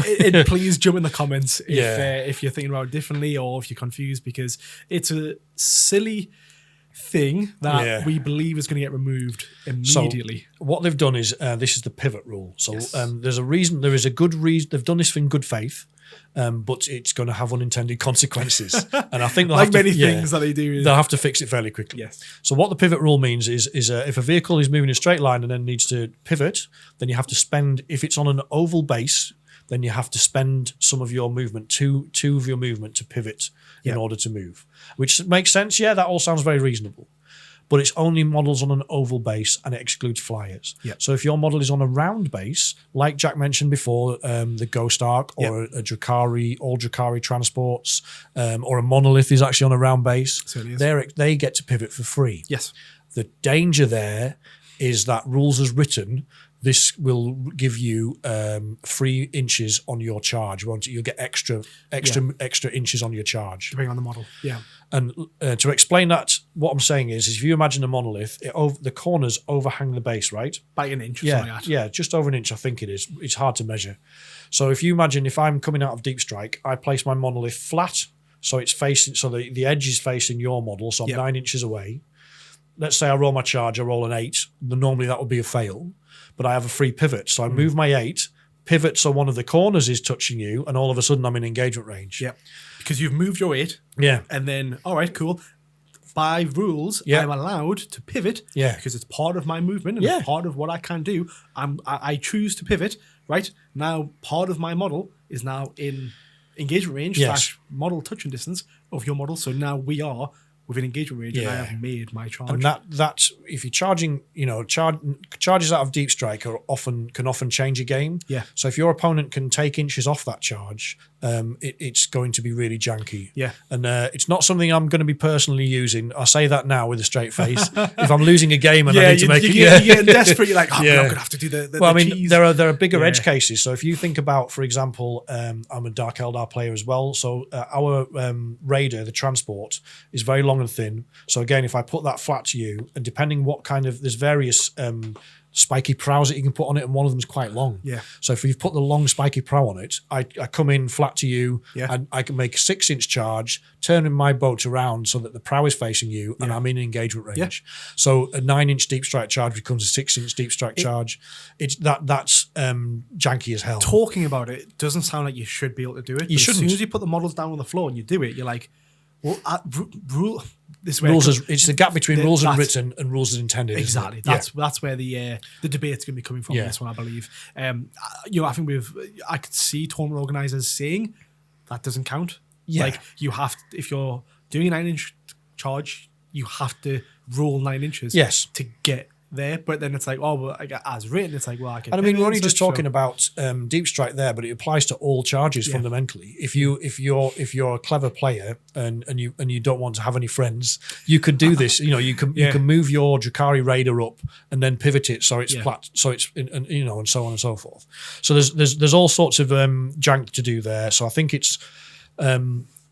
Please jump in the comments if you're thinking about it differently or if you're confused, because it's a silly thing that we believe is going to get removed immediately. So what they've done is this is the pivot rule. So there's a reason. There is a good reason. They've done this in good faith. But it's going to have unintended consequences. And I think they'll like have to, many things that they do. They'll have to fix it fairly quickly. Yes. So what the pivot rule means is if a vehicle is moving in a straight line and then needs to pivot, then you have to spend, if it's on an oval base, then you have to spend some of your movement, two of your movement to pivot in order to move. Which makes sense. Yeah, that all sounds very reasonable. But it's only models on an oval base and it excludes flyers. Yep. So if your model is on a round base, like Jack mentioned before, the Ghost Ark or a Drakari, all Drakari transports, or a Monolith is actually on a round base, they get to pivot for free. Yes. The danger there is that rules as written, this will give you 3 inches on your charge, won't it? You'll get extra inches on your charge. Depending on the model, yeah. And to explain that, what I'm saying is if you imagine a monolith, the corners overhang the base, right? By an inch or something like that. Yeah, just over an inch, I think it is. It's hard to measure. So if you imagine if I'm coming out of Deep Strike, I place my monolith flat, so it's facing, so the edge is facing your model, so I'm 9 inches away. Let's say I roll my charge, I roll an 8. Normally that would be a fail, but I have a free pivot. So I move my 8, pivot so one of the corners is touching you, and all of a sudden I'm in engagement range. Yeah. Because you've moved your 8. Yeah. And then, all right, cool. By rules, I'm allowed to pivot. Yeah. Because it's part of my movement and it's part of what I can do. I choose to pivot, right? Now, part of my model is now in engagement range / model touching distance of your model. So now we are within engagement range and I have made my charge. And that if you're charging, charges out of Deep Strike can often change a game. Yeah. So if your opponent can take inches off that charge, it's going to be really janky. Yeah. And it's not something I'm going to be personally using. I say that now with a straight face. If I'm losing a game and I need to make it, you're getting desperate. You're like, I'm not going to have to do the well, I mean, cheese. there are bigger edge cases. So if you think about, for example, I'm a Dark Eldar player as well. So our Raider, the transport, is very long and thin. So again, if I put that flat to you, and depending what kind of, there's various spiky prows that you can put on it, and one of them is quite long. Yeah. So if you've put the long spiky prow on it, I come in flat to you, and I can make a 6-inch charge, turning my boat around so that the prow is facing you, and I'm in engagement range. Yeah. So a 9-inch Deep Strike charge becomes a 6-inch Deep Strike charge. It's that's janky as hell. Talking about it doesn't sound like you should be able to do it. You shouldn't. As soon as you put the models down on the floor and you do it, you're like, well, rule this way. It's the gap between rules and written and rules as intended. Exactly. That's where the debate's going to be coming from. This one, I believe. I think I could see tournament organisers saying that doesn't count. Yeah. Like you have, if you're doing a 9-inch charge, you have to roll 9 inches. Yes. To get there, but then it's like, oh, well, as written, it's like, well, I can. And I mean, we're only just talking about Deep Strike there, but it applies to all charges fundamentally. If you're a clever player and you don't want to have any friends, you could do this. You can move your Drakari Raider up and then pivot it so it's flat, so it's and so on and so forth. So there's all sorts of jank to do there. So I think it's.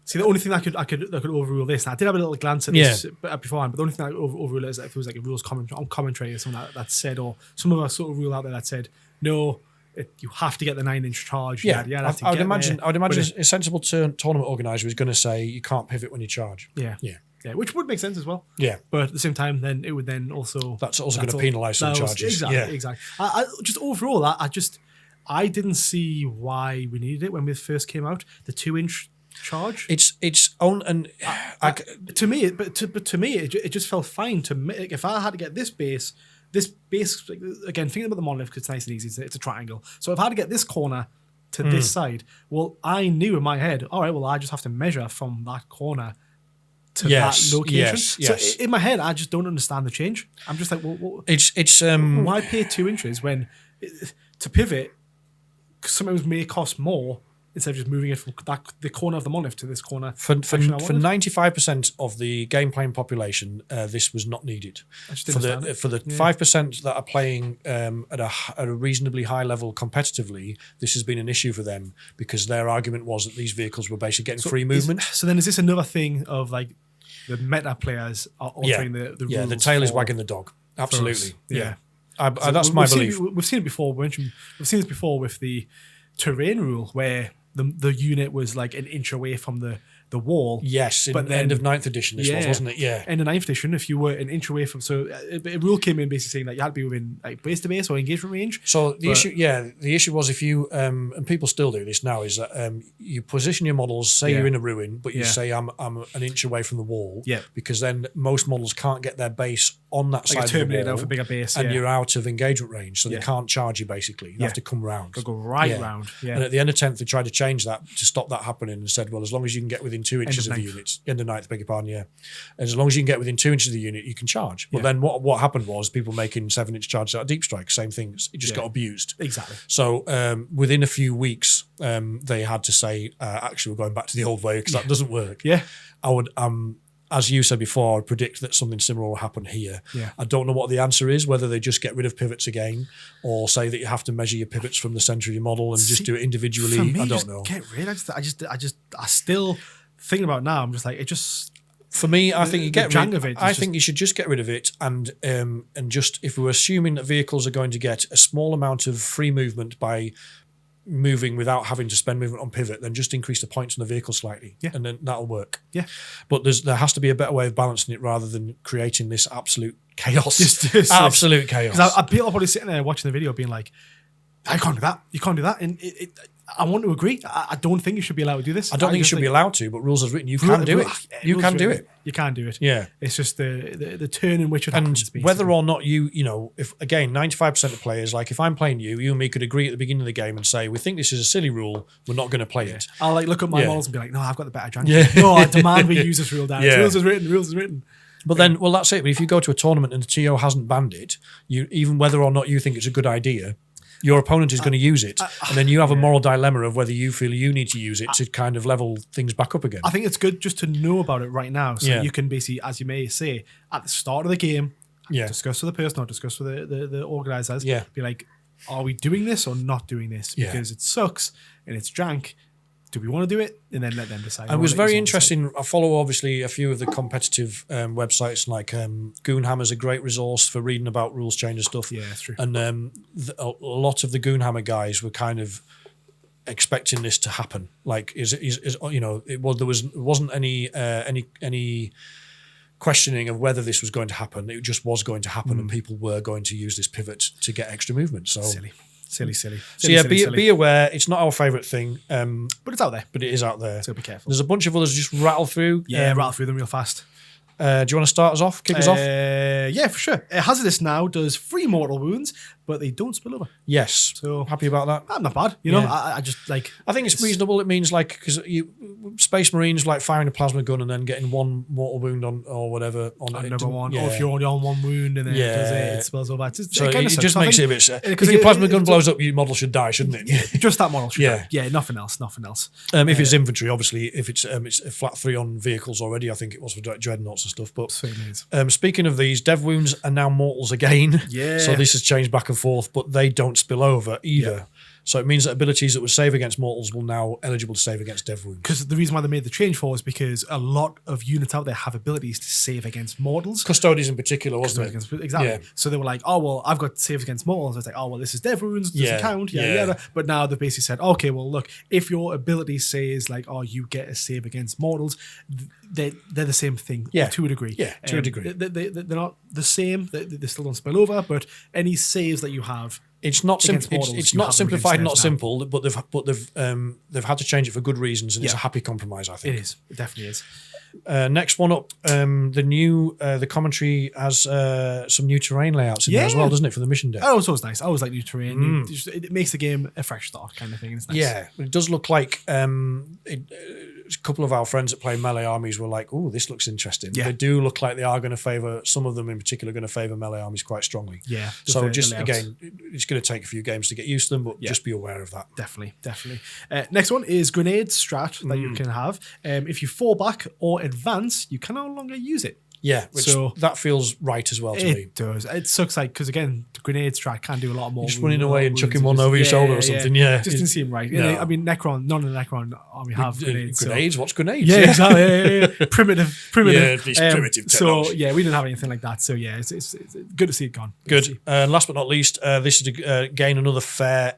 See, the only thing I could overrule this, and I did have a little glance at this beforehand, but the only thing I could overrule is if it was like a rules commentary or something that said, or some of us sort of rule out there that said, no, you have to get the 9-inch charge. I would imagine a sensible tournament organizer is going to say you can't pivot when you charge. Yeah, which would make sense as well. Yeah, but at the same time, then it would then also that's going to penalise some charges. Exactly. I just overall, I didn't see why we needed it when we first came out. The 2-inch charge. It's on, and to me, it just felt fine to me. Like, if I had to get this base again, thinking about the monolith because it's nice and easy. It's a triangle. So if I had to get this corner to this side, well, I knew in my head, all right, well, I just have to measure from that corner to that location. So in my head, I just don't understand the change. I'm just like, well it's why pay 2 inches when to pivot sometimes may cost more instead of just moving it from the corner of the monolith to this corner. For 95% of the game playing population, this was not needed. For the 5% that are playing at a reasonably high level competitively, this has been an issue for them because their argument was that these vehicles were basically getting free movement. So then is this another thing of like the meta players are altering the rules? Yeah, the tail is wagging the dog. Absolutely. Yeah. That's my belief. We've seen it before. We've seen this before with the terrain rule where the unit was like an inch away from the the wall. Yes, in the end of 9th edition this was, wasn't it? Yeah. End of 9th edition, if you were an inch away from... So a rule came in basically saying that you had to be within like base to base or engagement range. So the issue was if you, and people still do this now, is that you position your models, say you're in a ruin, but you say I'm an inch away from the wall, because then most models can't get their base on that side of the wall, out for bigger base, and you're out of engagement range, so they can't charge you basically. You have to come round. They'll go right round. Yeah. And at the end of 10th, they tried to change that to stop that happening and said, well, as long as you can get within 2 inches of the units, end of 9th, beg your pardon, and as long as you can get within 2 inches of the unit, you can charge. But then what happened was people making 7-inch charges out of deep strike, same things. It just got abused. Exactly. So within a few weeks, they had to say, actually, we're going back to the old way because that doesn't work. Yeah. I would, as you said before, I would predict that something similar will happen here. Yeah. I don't know what the answer is, whether they just get rid of pivots again or say that you have to measure your pivots from the center of your model and just do it individually. For me, I don't know. Get rid. I still thinking about it now. I'm just like, it just... For me, I think you get rid of it. I think you should just get rid of it, and just, if we're assuming that vehicles are going to get a small amount of free movement by moving without having to spend movement on pivot, then just increase the points on the vehicle slightly, and then that'll work. Yeah, but there has to be a better way of balancing it rather than creating this absolute chaos. Absolute chaos. Because people are probably sitting there watching the video, being like, "I can't do that. You can't do that." And I want to agree. I don't think you should be allowed to do this. I don't think you should be allowed to, but rules as written, you can do it. You can do it. You can do it. Yeah. It's just the turn in which it happens. And whether or not you know, if again, 95% of players, like if I'm playing you and me could agree at the beginning of the game and say, we think this is a silly rule, we're not going to play it. I'll like look at my models and be like, no, I've got the better judgment. Yeah. No, I demand we use this rule down. Rules is written. Rules is written. But then, well, that's it. But if you go to a tournament and the TO hasn't banned it, even whether or not you think it's a good idea, your opponent is going to use it, and then you have a moral dilemma of whether you feel you need to use it to kind of level things back up again. I think it's good just to know about it right now, so you can basically, as you may say, at the start of the game, discuss with the person or discuss with the organisers, be like, are we doing this or not doing this? Because it sucks and it's jank. Do we want to do it? And then let them decide. It was very interesting. I follow, obviously, a few of the competitive websites, like Goonhammer's a great resource for reading about rules change and stuff. Yeah, that's true. And a lot of the Goonhammer guys were kind of expecting this to happen. Like, there wasn't any questioning of whether this was going to happen. It just was going to happen, and people were going to use this pivot to get extra movement. So Silly. So be aware. It's not our favourite thing, but it's out there. But it is out there. So be careful. There's a bunch of others just rattle through. Yeah, rattle through them real fast. Do you want to start us off? Kick us off? Yeah, for sure. Hazardous now does 3 mortal wounds, but they don't spill over. Yes. So happy about that. I'm not bad. You know, I just like. I think it's reasonable. It means like because Space Marines like firing a plasma gun and then getting 1 mortal wound on or whatever on another one. Yeah. Or if you're only on 1 wound and then it spills over. So it just makes it a bit. If your plasma gun blows up, your model should die, shouldn't it? Yeah, just that model should die. Yeah, nothing else. If it's infantry, obviously, if it's a flat 3 on vehicles already, I think it was for dreadnoughts and stuff. But speaking of these, dev wounds are now mortals again. Yeah. So this has changed back and forth, but they don't spill over either. Yeah. So it means that abilities that would save against mortals will now eligible to save against dev wounds. Because the reason why they made the change for is because a lot of units out there have abilities to save against mortals. Custodians in particular, wasn't it? Exactly. Yeah. So they were like, oh, well, I've got saves against mortals. It's like, oh, well, this is dev wounds. Doesn't count. Yeah. But now they've basically said, okay, well, look, if your ability says like, oh, you get a save against mortals, they're the same thing to a degree. Yeah, to a degree. They're not the same. They still don't spill over, but any saves that you have. It's not it's not simplified, not simple, but they've had to change it for good reasons, and it's a happy compromise, I think. It is. It definitely is. Next one up, the commentary has some new terrain layouts in there as well, doesn't it, for the mission deck? Oh, it's always nice. I always like new terrain. It makes the game a fresh start kind of thing. It's nice. Yeah, it does look like a couple of our friends that play melee armies were like, "Oh, this looks interesting." Yeah. They do look like they are going to favour, some of them in particular, going to favour melee armies quite strongly. Yeah. So again, it's going to take a few games to get used to them, but just be aware of that. Definitely. Next one is grenade strat that you can have. If you fall back or advance, you can no longer use it. Yeah, which that feels right as well to me. It does. It sucks because again, the grenade strike can do a lot more. Just running away and chucking one over your shoulder or something. Yeah, just didn't seem right. No. I mean, none of the Necron army have grenades. Grenades? What's grenades? Yeah, exactly. Yeah. Primitive. Yeah, these primitive technology. So yeah, we didn't have anything like that. So yeah, it's good to see it gone. Good. Last but not least, this is again another fair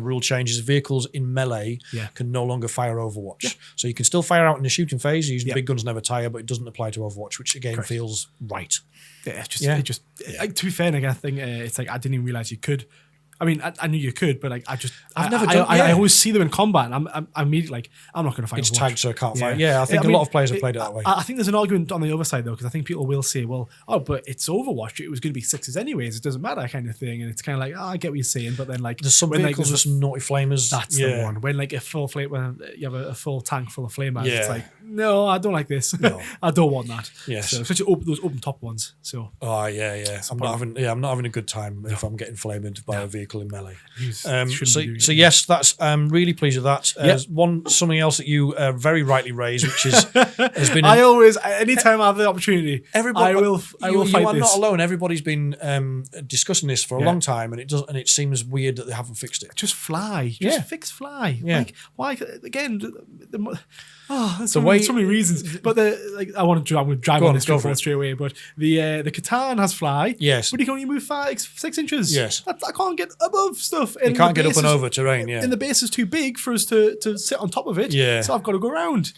rule changes. Vehicles in melee can no longer fire Overwatch. Yeah. So you can still fire out in the shooting phase using big guns never tire, but it doesn't apply to Overwatch, which again feels right. Yeah, to be fair, and again, I think it's like I didn't even realize you could. I mean, I knew you could, but like I've never done. I always see them in combat, and I'm immediately like, I'm not going to fight. It's tagged, so I can't fight. Yeah, I think a lot of players have played it that way. I think there's an argument on the other side though, because I think people will say, well, but it's Overwatch. It was going to be 6s anyways. It doesn't matter, kind of thing. And it's kind of like, I get what you're saying, but then like there's some vehicles with some naughty flamers. That's the one. When like when you have a full tank full of flamers, it's like, no, I don't like this. No. I don't want that. Yes, so, especially those open top ones. So I'm not having a good time if I'm getting flamed by a vehicle in melee. So yes, that's really pleased with that. Something else that you very rightly raised, which has been. Anytime I have the opportunity, I will fight this. You are not alone. Everybody's been discussing this for a long time, and it seems weird that they haven't fixed it. Just fly. Just fix fly. Yeah. Like why again? There's so many reasons. But I want to drive on this straight away. But the Catan has fly. Yes. But you can only move 6 inches. Yes. I can't get above stuff. You can't get up and over terrain. Yeah. And the base is too big for us to sit on top of it. Yeah. So I've got to go around.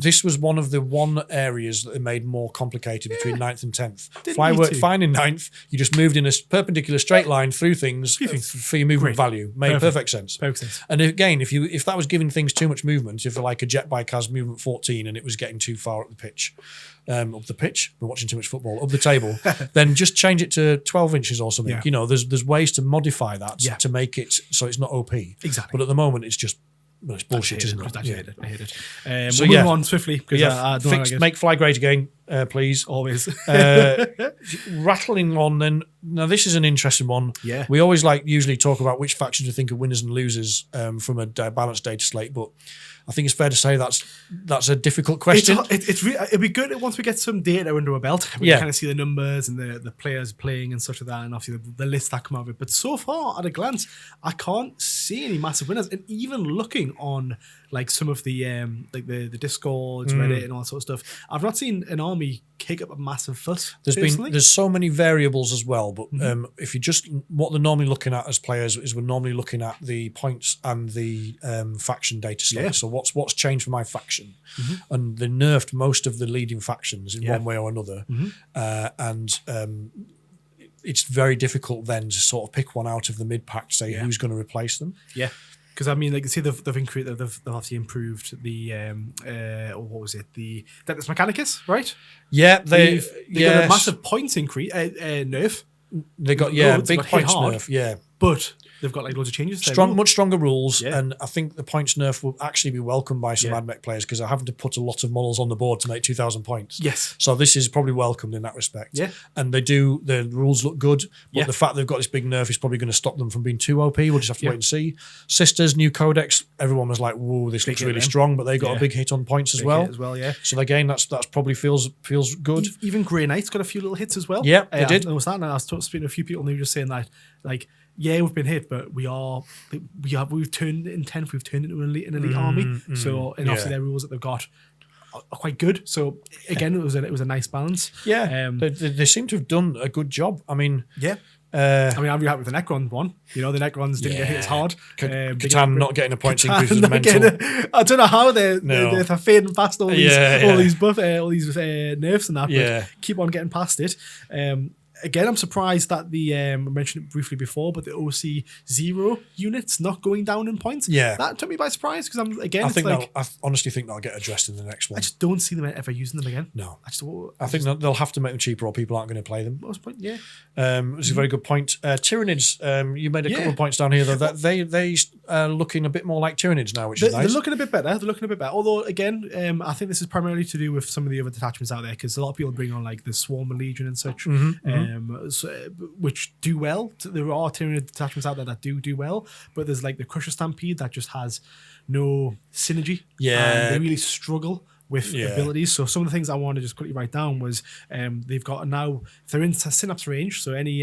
This was one of the areas that they made more complicated between 9th and 10th. Fly worked fine in 9th. You just moved in a perpendicular straight line through things for your movement value. Made perfect sense. And again, if that was giving things too much movement, if like a jet bike has movement 14 and it was getting too far up the pitch, we're watching too much football, up the table, then just change it to 12 inches or something. Yeah. There's ways to modify that to make it so it's not OP. Exactly. But at the moment, it's just it's bullshit, isn't it? I hate it. So move on swiftly. Make fly great again, please. Always. Rattling on then. Now this is an interesting one. Yeah. We always usually talk about which factions we think are winners and losers from a balanced data slate, but I think it's fair to say that's a difficult question. It'd be good once we get some data under our belt. We can kind of see the numbers and the players playing and such of that, and obviously the lists that come out of it. But so far, at a glance, I can't see any massive winners. And even looking on like some of the the Discords, Reddit, and all that sort of stuff, I've not seen an army kick up a massive fuss. There's so many variables as well, but if you just what they're normally looking at as players is we're normally looking at the points and the faction data slate. Yeah. So what's changed for my faction, and they nerfed most of the leading factions in one way or another, and it's very difficult then to sort of pick one out of the mid pack to say who's going to replace them. Yeah. Because I mean, like, see, they've obviously improved the what was it? The Dectus Mechanicus, right? Yeah, they got a massive points increase, nerf. They got big points nerf. Yeah, but they've got like loads of changes. Much stronger rules, and I think the points nerf will actually be welcomed by some AdMech players because they're having to put a lot of models on the board to make 2,000 points. Yes. So this is probably welcomed in that respect. Yeah. And the rules look good, but the fact they've got this big nerf is probably going to stop them from being too OP. We'll just have to wait and see. Sisters, new codex, everyone was like, whoa, this looks really strong, but they got a big hit on points as well. So again, that's probably feels good. Even Grey Knight's got a few little hits as well. Yeah, they did. I noticed that, and I was speaking to a few people, and they were just saying that, like, yeah, we've been hit, but we've turned in 10th. We've turned into an elite army. So, and obviously their rules that they've got are quite good. So again, it was a nice balance. Yeah, they seem to have done a good job. I mean, I'm really happy with the Necron one. The Necrons didn't get hit as hard. Catan not getting a points increase was mental. I don't know how they're fading past all these nerfs and that, but keep on getting past it. Again, I'm surprised that I mentioned it briefly before, but the OC 0 units not going down in points. Yeah. That took me by surprise because I honestly think that'll get addressed in the next one. I just don't see them ever using them again. No. I think they'll have to make them cheaper or people aren't going to play them. What's the point? Yeah. It's a very good point. Tyrannids, you made a couple of points down here, though. That they are looking a bit more like Tyrannids now, which is nice. They're looking a bit better. Although, again, I think this is primarily to do with some of the other detachments out there because a lot of people bring on like the Swarm and Legion and such. Which do well. There are Tyranid detachments out there that do well, but there's like the Crusher Stampede that just has no synergy. Yeah, and they really struggle with abilities. So some of the things I wanted to just quickly write down was they've got now, if they're in synapse range, so any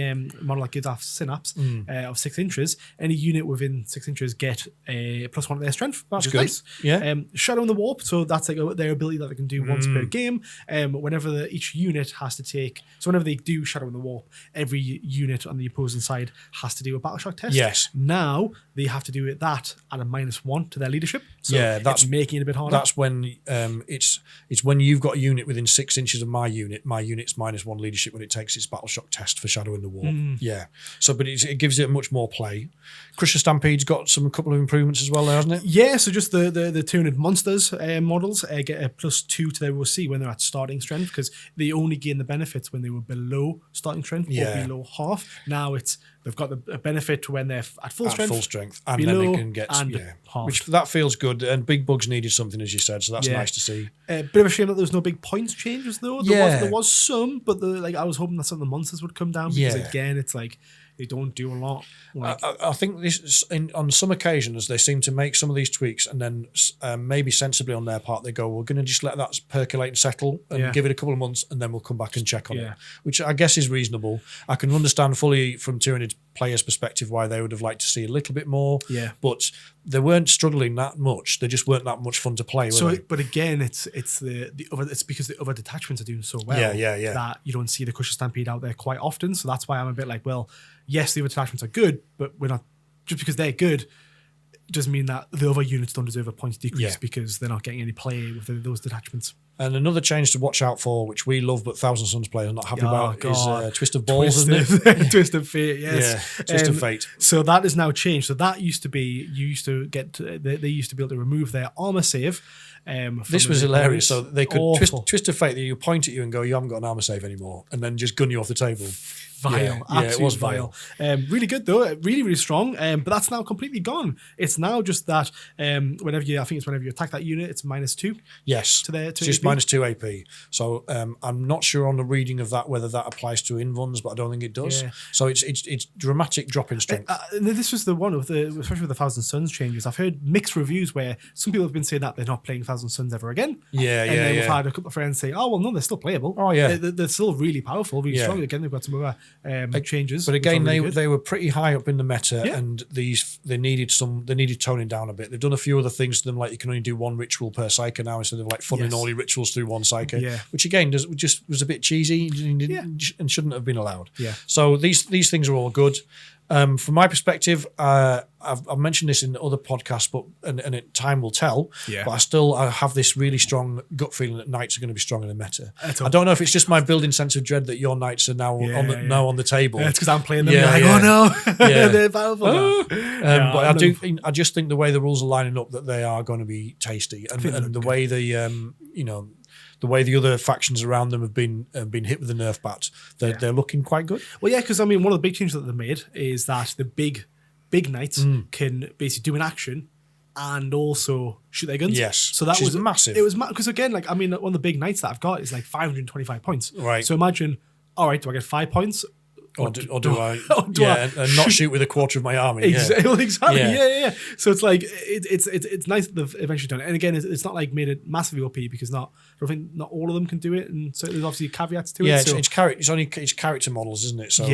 model that gives off synapse of 6 inches, any unit within 6 inches get a +1 to their strength. That's good. Nice. Yeah. Shadow in the Warp, so that's like their ability that they can do once per game. Whenever each unit has to take, so whenever they do Shadow in the Warp, every unit on the opposing side has to do a battle shock test. Yes. Now they have to do that at a -1 to their leadership. So that's making it a bit harder. That's when it's when you've got a unit within 6 inches of my unit. My unit's -1 leadership when it takes its battle shock test for Shadow in the Warp. Yeah. So, but it gives it much more play. Crusher Stampede's got a couple of improvements as well, there, hasn't it? Yeah. So just the 200 monsters models get a +2 to their OC when they're at starting strength, because they only gain the benefits when they were below starting strength or below half. Now they've got the benefit when they're at full strength, and below, then they can get half. Which that feels good. And Big Bugs needed something, as you said, so that's nice to see. Bit of a shame that there was no big points changes though. There was some, but I was hoping that some of the monsters would come down, because again, it's like they don't do a lot. I think this on some occasions they seem to make some of these tweaks, and then maybe sensibly on their part they go, we're going to just let that percolate and settle and give it a couple of months, and then we'll come back and check on it, which I guess is reasonable. I can understand fully from Tyranid players' perspective why they would have liked to see a little bit more, but they weren't struggling that much. They just weren't that much fun to play. But again, it's because the other detachments are doing so well that you don't see the Crusher Stampede out there quite often. So that's why I'm a bit like, well, yes, the other detachments are good, but we're not, just because they're good doesn't mean that the other units don't deserve a points decrease because they're not getting any play with those detachments. And another change to watch out for, which we love but Thousand Suns players are not happy about, is Twist of Balls, isn't it? Twist of Fate, yes. Yeah, Twist of Fate. So that is now changed. So that used to be, they used to be able to remove their armor save. This was hilarious. So they could twist of Fate, you point at you and go, you haven't got an armor save anymore, and then just gun you off the table. Vile, it was vile. Really good though, really, really strong. But that's now completely gone. It's now just that whenever you attack that unit, it's -2. Yes, it's just -2 AP. So I'm not sure on the reading of that whether that applies to invuns, but I don't think it does. Yeah. So it's dramatic drop in strength. This was the one of especially with the Thousand Suns changes. I've heard mixed reviews where some people have been saying that they're not playing Thousand Suns ever again. And then we've had a couple of friends say, "Oh well, no, they're still playable. Oh yeah, they're still really powerful, really strong." Again, they've got some other changes, but again, they were pretty high up in the meta, and they needed toning down a bit. They've done a few other things to them, like you can only do 1 ritual per psyker now instead of like funneling all your rituals through 1 psyker, which again just was a bit cheesy and shouldn't have been allowed. So these things are all good. From my perspective, I've mentioned this in other podcasts, but time will tell. But I have this really strong gut feeling that knights are going to be strong in the meta. I don't know if it's just my building sense of dread that your knights are now on the table. It's because I'm playing them. Oh no, they're powerful now. But I just think the way the rules are lining up, that they are going to be tasty, and the way the way the other factions around them have been hit with the nerf bat, they're looking quite good. Well, yeah, because I mean, one of the big changes that they made is that the big knights can basically do an action and also shoot their guns. Yes, so that was massive. It was because again, like I mean, one of the big knights that I've got is like 525 points. Right. So imagine, all right, do I get 5 points? Or do I not shoot with a quarter of my army? Exactly. Yeah. So it's like it's nice that they've eventually done it. And again, it's not like made it massively OP because I don't think not all of them can do it, and so there's obviously caveats to it. Yeah, it's character models, isn't it? So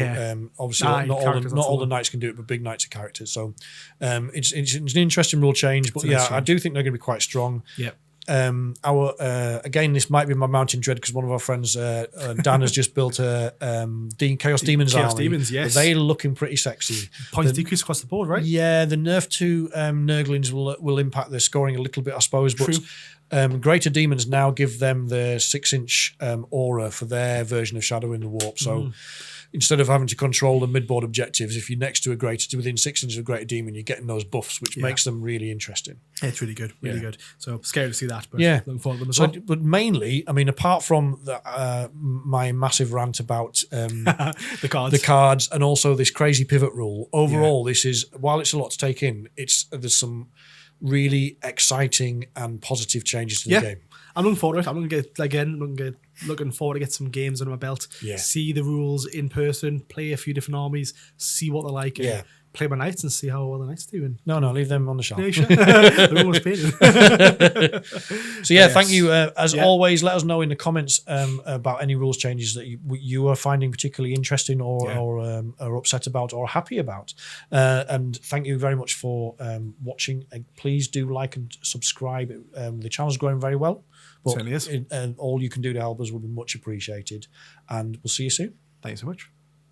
obviously not all the knights can do it, but big knights are characters. So it's an interesting rule change, but I do think they're going to be quite strong. Yeah. Again, this might be my mountain dread because one of our friends, Dan, has just built a Chaos Demons army. Demons, yes. They're looking pretty sexy. Points decrease across the board, right? Yeah, the nerf to Nurglings will impact their scoring a little bit, I suppose. But Greater Demons now give them the 6-inch aura for their version of Shadow in the Warp. So instead of having to control the midboard objectives, if you're next to within 6 inches of a Greater Demon, you're getting those buffs, which makes them really interesting. Yeah, it's really good, really good. So scary to see that, but looking forward to them as well. But mainly, I mean, apart from my massive rant about the cards, and also this crazy pivot rule, overall, this is, while it's a lot to take in, there's some really exciting and positive changes to the game. I'm looking forward to it. Looking forward to get some games under my belt. See the rules in person, play a few different armies, see what they're like. play my knights and see how well the knights are doing. No, leave them on the shelf. Yeah, sure. They're almost painted. So yeah, thank you. As always, let us know in the comments about any rules changes that you are finding particularly interesting or are upset about or happy about. And thank you very much for watching. Please do like and subscribe. The channel's growing very well. But certainly is. And all you can do to help us would be much appreciated. And we'll see you soon. Thanks so much.